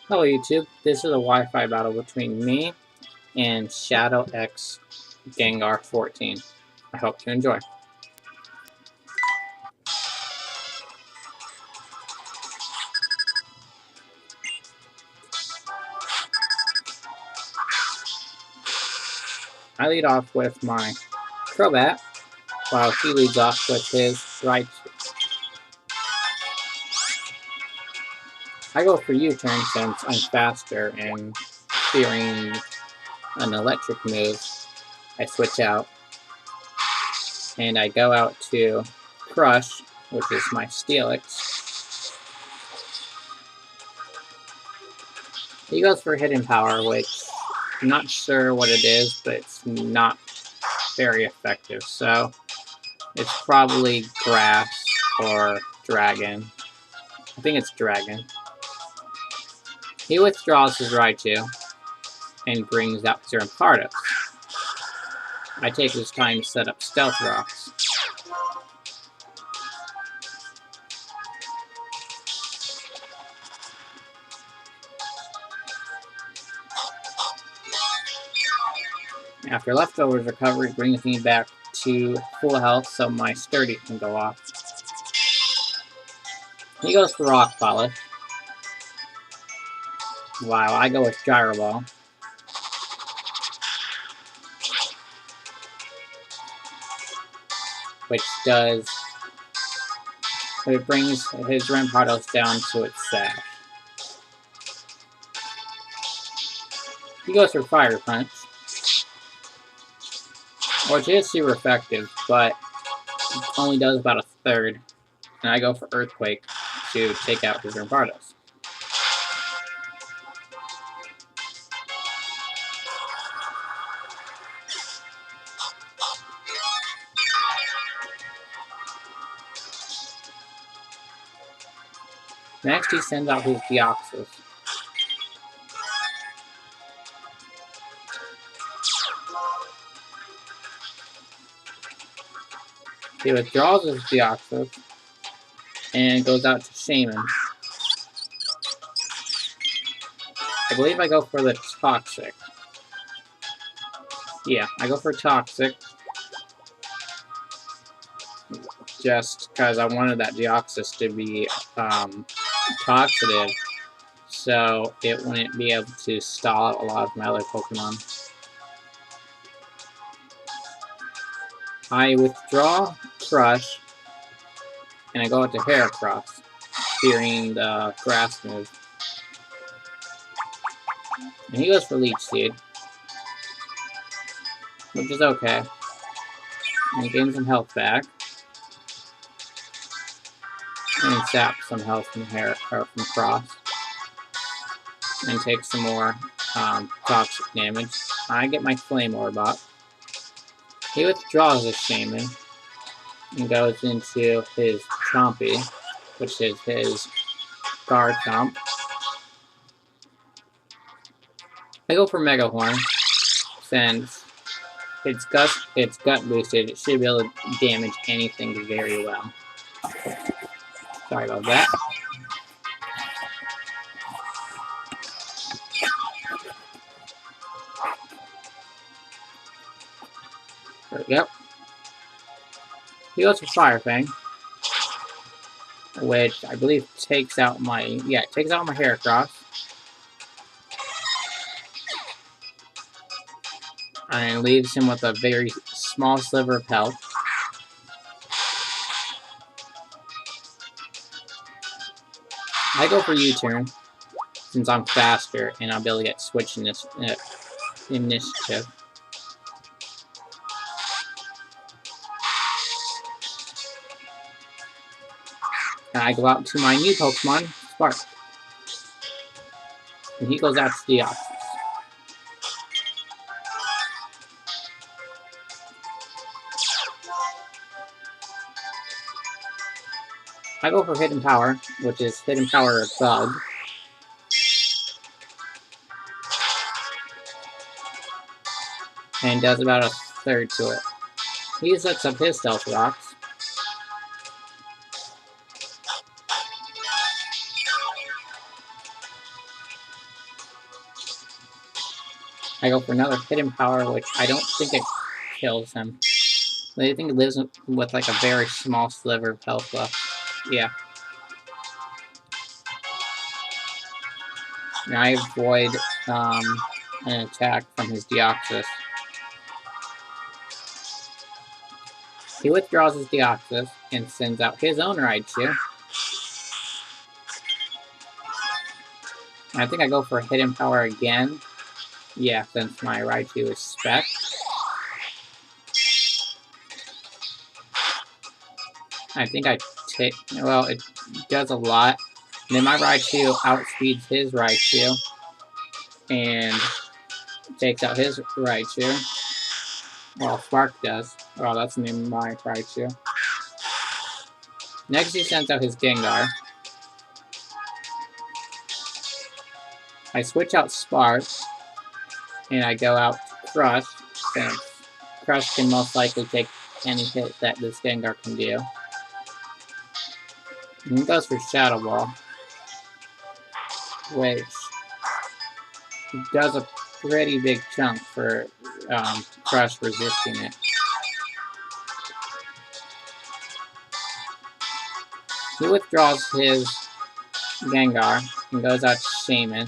Hello YouTube, this is a Wi-Fi battle between me and ShadowXGengar14. I hope you enjoy. I lead off with my Crobat, while he leads off with his Raichu. I go for U-turn since I'm faster, and fearing an electric move, I switch out. And I go out to Crush, which is my Steelix. He goes for Hidden Power, which I'm not sure what it is, but it's not very effective. So it's probably Grass or Dragon. I think it's Dragon. He withdraws his Raichu and brings out his Rampardos. I take this time to set up Stealth Rocks. After Leftovers recovery brings me back to full health, so my Sturdy can go off. He goes for Rock Polish, while I go with Gyro Ball. Which does... it brings his Rampardos down to its sash. He goes for Fire Punch, which is super effective, but it only does about a third. And I go for Earthquake to take out his Rampardos. Next, he sends out his Deoxys. He withdraws his Deoxys and goes out to Shaman. I believe I go for the Toxic. Yeah, I go for Toxic. Just because I wanted that Deoxys to be Toxitive, so it wouldn't be able to stall out a lot of my other Pokemon. I withdraw Crush, and I go out to Heracross, fearing the Grass move. And he goes for Leech Seed, which is okay. And he gains some health back. And he saps some health from Cross. And takes some more toxic damage. I get my Flame Orb up. He withdraws his Shaman and goes into his Chompy, which is his Garchomp. I go for Mega Horn, since it's gut boosted, it should be able to damage anything very well. Sorry about that. There we go. He goes for Fire Fang, which I believe takes out my Heracross. And leaves him with a very small sliver of health. I go for U-turn, since I'm faster and I'll be able to get switch initiative. And I go out to my new Pokemon, Spark. And he goes out to Deoxys. I go for Hidden Power, which is Hidden Power Bug. And does about a third to it. He sets up his Stealth Rocks. I go for another hidden power, which I don't think it kills him. I think it lives with like a very small sliver of health left. Yeah. And I avoid an attack from his Deoxys. He withdraws his Deoxys and sends out his own Raichu. I think I go for hidden power again. Yeah, since my Raichu is spec. I think I take... Well, it does a lot. And then my Raichu outspeeds his Raichu. And takes out his Raichu. Well, Spark does. Oh, that's the name of my Raichu. Next, he sends out his Gengar. I switch out Spark. And I go out to Crush, since Crush can most likely take any hit that this Gengar can do. And he goes for Shadow Ball, which does a pretty big chunk for Crush resisting it. He withdraws his Gengar and goes out to Shaman,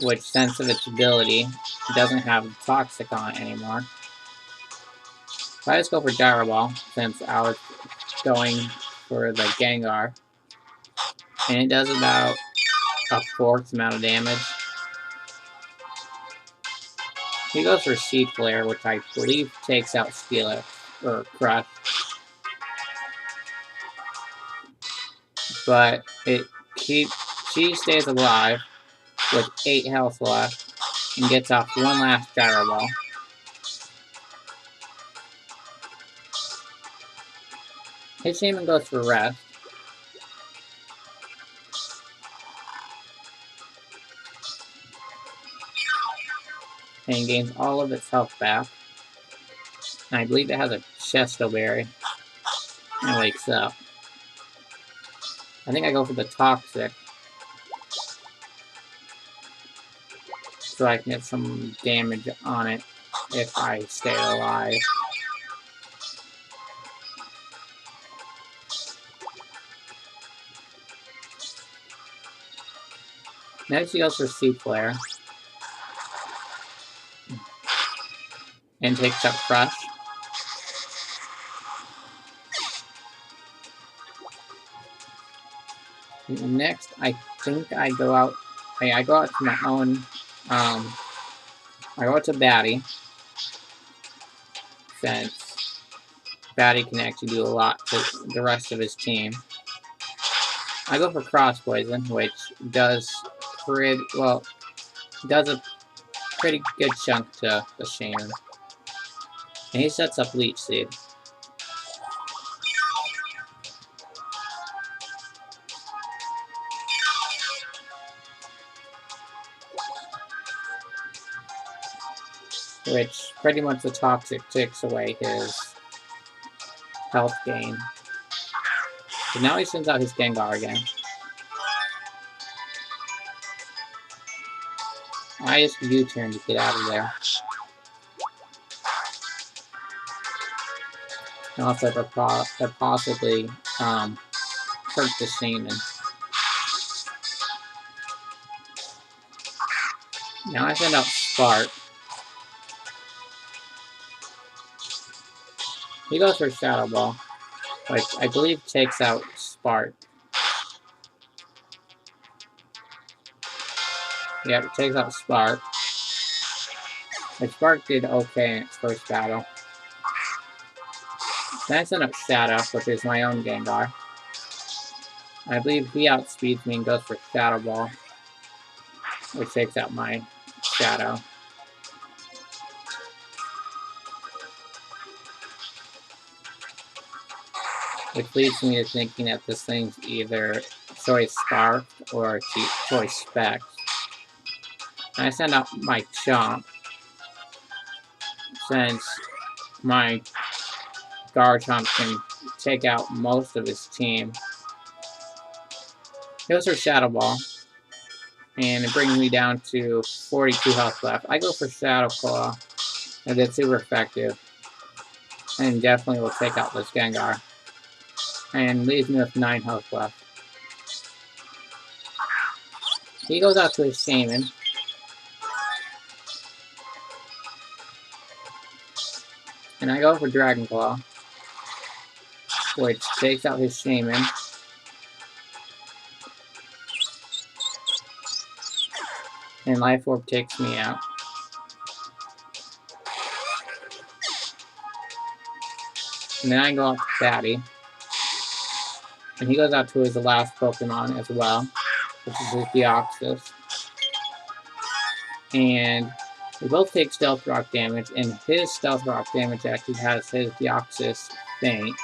which, sense of its ability, doesn't have Toxic on it anymore. So I just go for Gyro Ball, since I was going for the Gengar. And it does about a fourth amount of damage. He goes for Seed Flare, which I believe takes out Steelix, or Crush. But she stays alive with 8 health left and gets off one last Gyro Ball. His Shaman goes for Rest. And gains all of its health back. And I believe it has a Chesto Berry. And wakes up. I think I go for the Toxic. So I can get some damage on it if I stay alive. Next he goes for Seed Flare. And takes up Crush. Next, I think I go out to my own, I go out to Batty, since Batty can actually do a lot to the rest of his team. I go for Cross Poison, which does does a pretty good chunk to the Shaman. And he sets up Leech Seed. Which pretty much the Toxic takes away his health gain. So now he sends out his Gengar again. I just U-turn to get out of there. And also to possibly hurt the Shaman. Now I send out Spark. He goes for Shadow Ball, which I believe takes out Spark. Yep, it takes out Spark. But Spark did okay in its first battle. Then I send up Shadow, which is my own Gengar. I believe he outspeeds me and goes for Shadow Ball, which takes out my Shadow. Which leads me to thinking that this thing's either Choice Spark or Choice Specs. And I send out my Chomp, since my Garchomp can take out most of his team. He goes for Shadow Ball. And it brings me down to 42 health left. I go for Shadow Claw, and it's super effective. And definitely will take out this Gengar. And leaves me with 9 health left. He goes out to his Shaman. And I go for Dragon Claw, which takes out his Shaman. And Life Orb takes me out. And then I go out to Batty. And he goes out to his last Pokemon as well, which is his Deoxys. And we both take Stealth Rock damage, and his Stealth Rock damage actually has his Deoxys faint.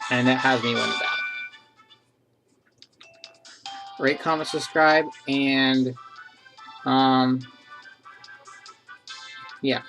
And that has me win the battle. Rate, comment, subscribe, and yeah.